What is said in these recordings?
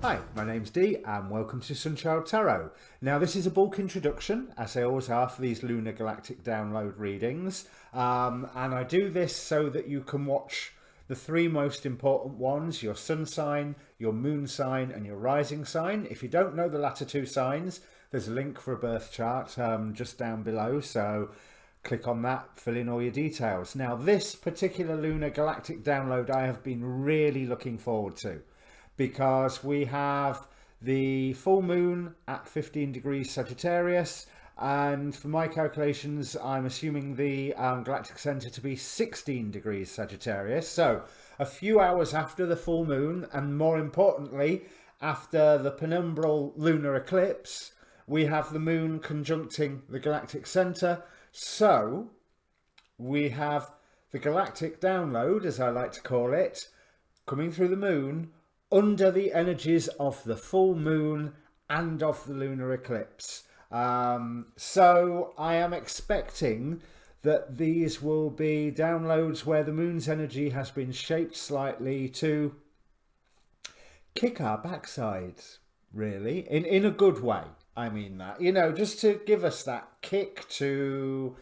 Hi, my name's Dee and welcome to Untitled Tarot. Now this is a bulk introduction, as they always are for these Lunar Galactic download readings, and I do this so that you can watch the three most important ones: your sun sign, your moon sign and your rising sign. If you don't know the latter two signs, there's a link for a birth chart just down below, so click on that, fill in all your details. Now this particular Lunar Galactic download I have been really looking forward to, because we have the full moon at 15 degrees Sagittarius, and for my calculations I'm assuming the galactic center to be 16 degrees Sagittarius, so a few hours after the full moon, and more importantly after the penumbral lunar eclipse, we have the moon conjuncting the galactic center. So we have the galactic download, as I like to call it, coming through the moon under the energies of the full moon and of the lunar eclipse. So I am expecting that these will be downloads where the moon's energy has been shaped slightly to kick our backsides, really, in a good way. I mean that, you know, just to give us that kick to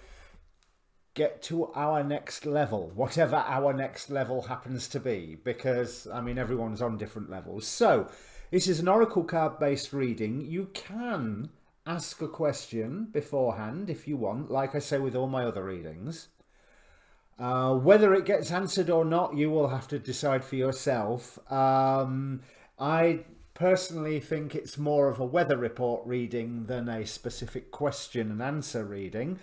get to our next level, whatever our next level happens to be, because I mean everyone's on different levels. So this is an oracle card based reading. You can ask a question beforehand if you want, like I say with all my other readings. Whether it gets answered or not, you will have to decide for yourself. I personally think it's more of a weather report reading than a specific question and answer reading,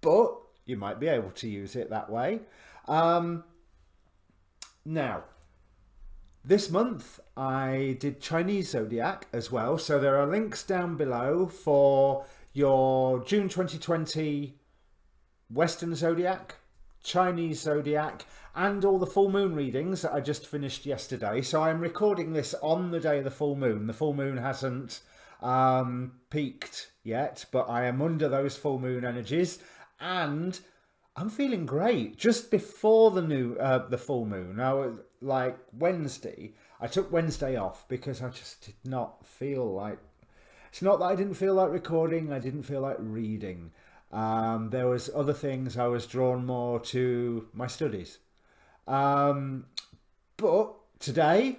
but you might be able to use it that way. Now, this month I did Chinese zodiac as well, so there are links down below for your June 2020 Western zodiac, Chinese zodiac, and all the full moon readings that I just finished yesterday. So I'm recording this on the day of the full moon. The full moon hasn't peaked yet, but I am under those full moon energies, and I'm feeling great. Just before the full moon, I was like Wednesday. I took Wednesday off because I just did not feel like. It's not that I didn't feel like recording. I didn't feel like reading. There was other things. I was drawn more to my studies. But today,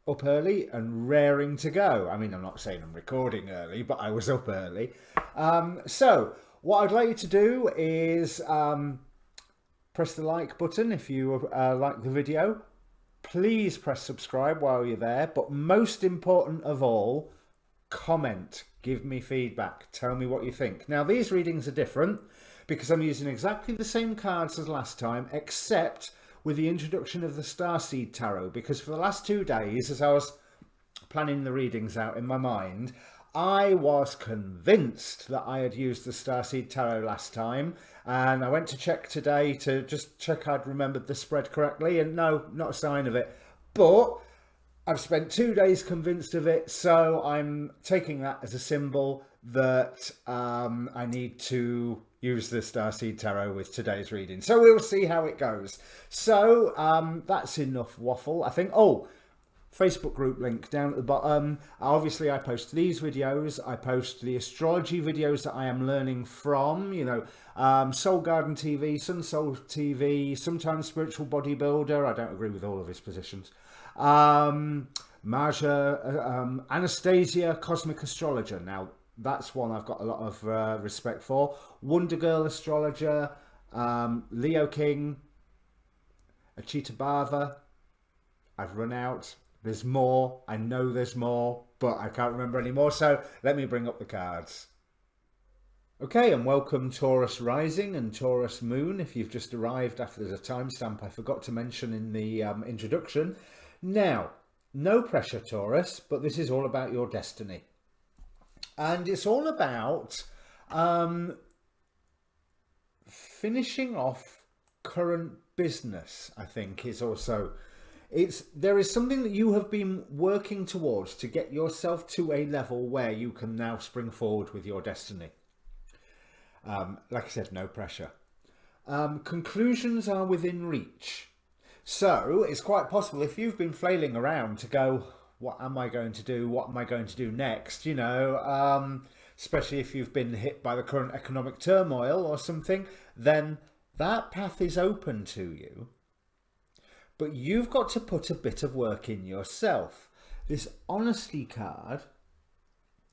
up early and raring to go. I mean, I'm not saying I'm recording early, but I was up early. So what I'd like you to do is press the like button if you like the video. Please press subscribe while you're there. But most important of all, comment. Give me feedback. Tell me what you think. Now, these readings are different because I'm using exactly the same cards as last time, except with the introduction of the Starseed Tarot, because for the last 2 days, as I was planning the readings out in my mind, I was convinced that I had used the Starseed Tarot last time, and I went to check today to just check I'd remembered the spread correctly, and no, not a sign of it. But I've spent 2 days convinced of it, so I'm taking that as a symbol that I need to use the Starseed Tarot with today's reading. So we'll see how it goes. So that's enough waffle, I think. Oh, Facebook group link down at the bottom. Obviously I post these videos. I post the astrology videos that I am learning from, you know, Soul Garden TV, Sun Soul TV, sometimes Spiritual Bodybuilder. I don't agree with all of his positions. Marja, Anastasia, Cosmic Astrologer. Now that's one I've got a lot of respect for. Wonder Girl Astrologer, Leo King, Achita Bava. I've run out. There's more. I know there's more, but I can't remember anymore. So let me bring up the cards. Okay, and welcome Taurus Rising and Taurus Moon. If you've just arrived after there's a timestamp I forgot to mention in the introduction. Now, no pressure, Taurus, but this is all about your destiny. And it's all about finishing off current business, I think, is also... There is something that you have been working towards to get yourself to a level where you can now spring forward with your destiny. Like I said, no pressure. Conclusions are within reach. So it's quite possible if you've been flailing around to go, what am I going to do? What am I going to do next? Especially if you've been hit by the current economic turmoil or something, then that path is open to you. But you've got to put a bit of work in yourself. This honesty card,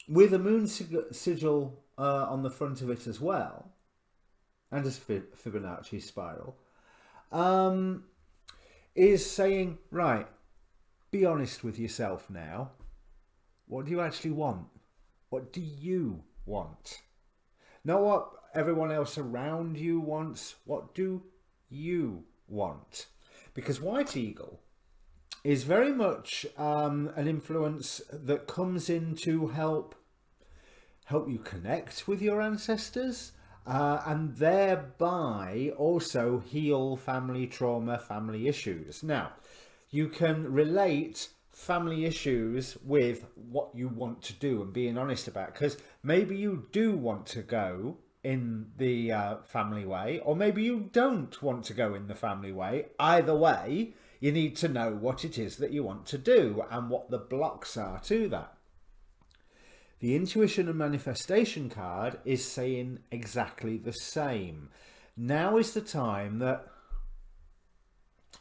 with a moon sigil on the front of it as well, and a Fibonacci spiral, is saying, right, be honest with yourself now. What do you actually want? What do you want? Not what everyone else around you wants. What do you want? Because White Eagle is very much an influence that comes in to help you connect with your ancestors, and thereby also heal family trauma, family issues. Now, you can relate family issues with what you want to do and being honest about, because maybe you do want to go in the family way, or maybe you don't want to go in the family way. Either way, you need to know what it is that you want to do and what the blocks are to that. The intuition and manifestation card is saying exactly the same. Now is the time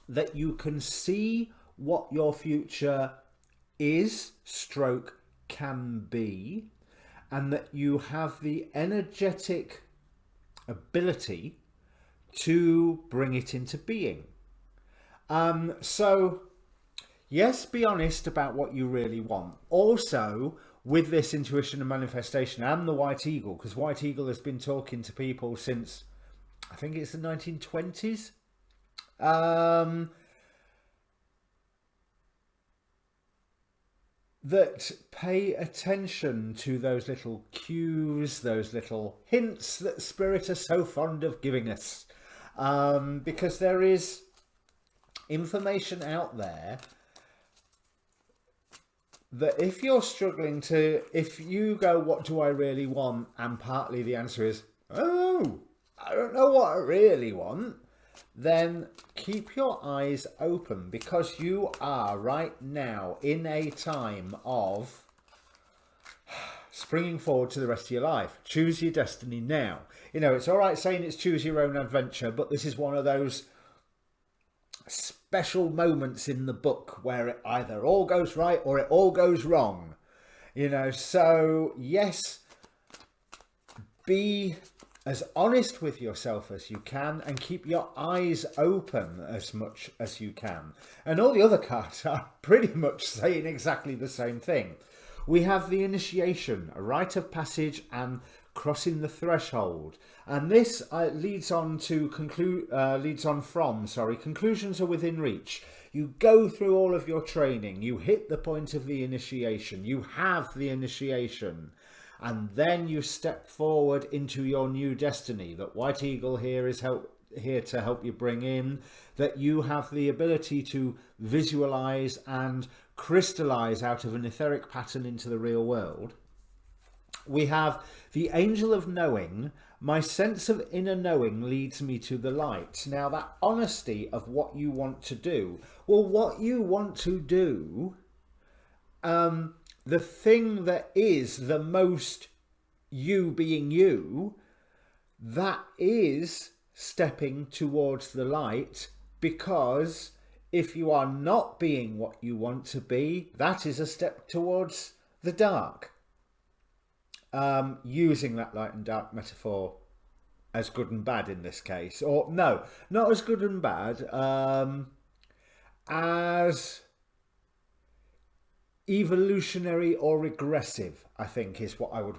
that you can see what your future is, stroke can be, and that you have the energetic ability to bring it into being. So yes, be honest about what you really want. Also, with this intuition and manifestation and the White Eagle, because White Eagle has been talking to people since, I think it's the 1920s. That pay attention to those little cues, those little hints that Spirit are so fond of giving us. Because there is information out there that if you're struggling to, if you go, what do I really want? And partly the answer is, oh, I don't know what I really want. Then keep your eyes open, because you are right now in a time of springing forward to the rest of your life. Choose your destiny now. It's all right saying it's choose your own adventure, but this is one of those special moments in the book where it either all goes right or it all goes wrong. So yes, be as honest with yourself as you can and keep your eyes open as much as you can. And all the other cards are pretty much saying exactly the same thing. We have the initiation, a rite of passage, and crossing the threshold. And this leads on from conclusions are within reach. You go through all of your training, you hit the point of the initiation, you have the initiation, and then you step forward into your new destiny that White Eagle here is here to help you bring in, that you have the ability to visualize and crystallize out of an etheric pattern into the real world. We have the angel of knowing. My sense of inner knowing leads me to the light. Now, that honesty of what you want to do. Well, what you want to do, the thing that is the most you being you, that is stepping towards the light, because if you are not being what you want to be, that is a step towards the dark. Using that light and dark metaphor as good and bad in this case, or no, not as good and bad, as evolutionary or regressive, I think, is what I would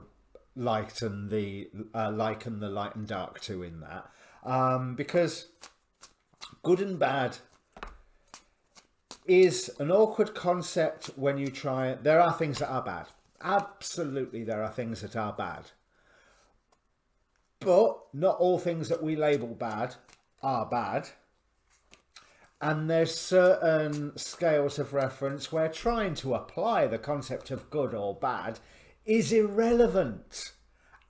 liken the light and dark to in that, because good and bad is an awkward concept when you try it. There are things that are bad. Absolutely, there are things that are bad. But not all things that we label bad are bad. And there's certain scales of reference where trying to apply the concept of good or bad is irrelevant.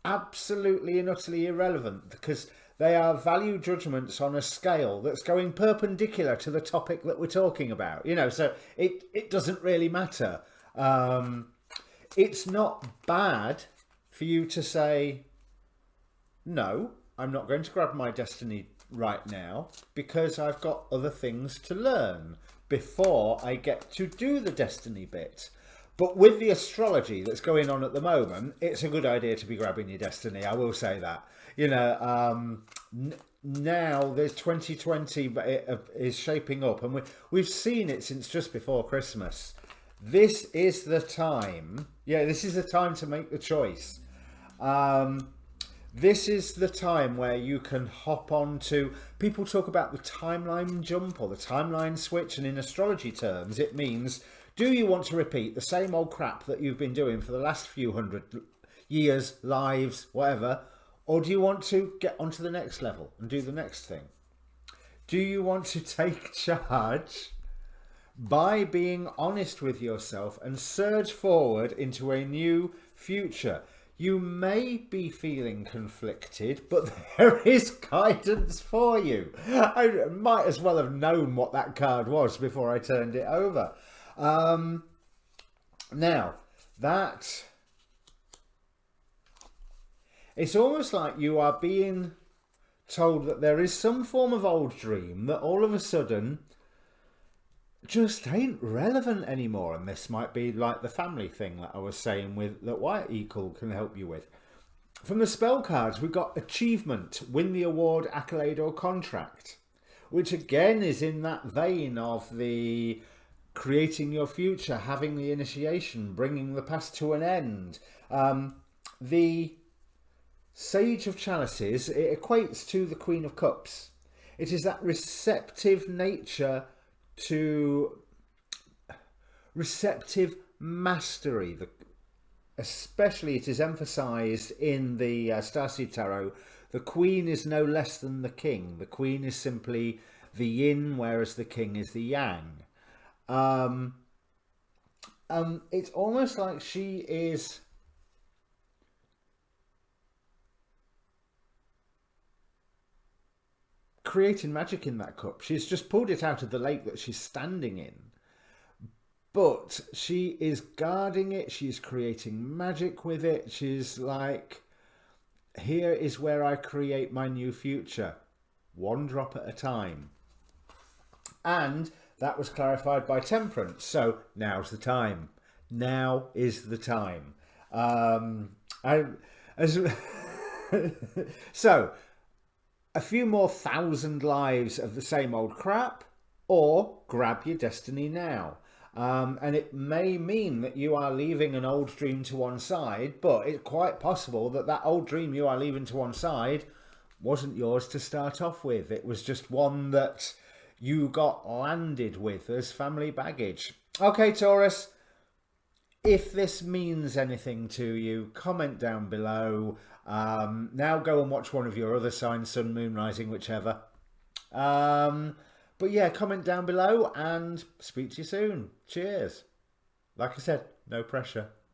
Absolutely and utterly irrelevant, because They are value judgments on a scale that's going perpendicular to the topic that we're talking about. You know, so it doesn't really matter. It's not bad for you to say, no, I'm not going to grab my destiny right now because I've got other things to learn before I get to do the destiny bit. But with the astrology that's going on at the moment, it's a good idea to be grabbing your destiny. I will say that. You know, now there's 2020, but it is shaping up, and we've seen it since just before Christmas. This is the time. Yeah, this is the time to make the choice. This is the time where you can hop on to... People talk about the timeline jump or the timeline switch, and in astrology terms, it means, do you want to repeat the same old crap that you've been doing for the last few hundred years, lives, whatever, or do you want to get onto the next level and do the next thing? Do you want to take charge by being honest with yourself and surge forward into a new future? You may be feeling conflicted, but there is guidance for you. I might as well have known what that card was before I turned it over. Now, that... It's almost like you are being told that there is some form of old dream that all of a sudden just ain't relevant anymore. And this might be like the family thing that I was saying with that White Eagle can help you with. From the spell cards, we've got achievement, win the award, accolade or contract, which again is in that vein of the creating your future, having the initiation, bringing the past to an end. The Sage of Chalices, it equates to the Queen of Cups. It is that receptive nature to receptive mastery. Especially it is emphasized in the Starseed Tarot. The Queen is no less than the King. The Queen is simply the yin, whereas the King is the yang. It's almost like she is creating magic in that cup. She's just pulled it out of the lake that she's standing in, but she is guarding it. She's creating magic with it. She's like, here is where I create my new future, one drop at a time. And that was clarified by Temperance. So now's the time. Now is the time. So a few more 1,000 lives of the same old crap, or grab your destiny now. And it may mean that you are leaving an old dream to one side, but it's quite possible that that old dream you are leaving to one side wasn't yours to start off with. It was just one that you got landed with as family baggage. Okay, Taurus, if this means anything to you, comment down below. Now go and watch one of your other signs, Sun, Moon, Rising, whichever. But yeah, comment down below and speak to you soon. Cheers. Like I said, no pressure.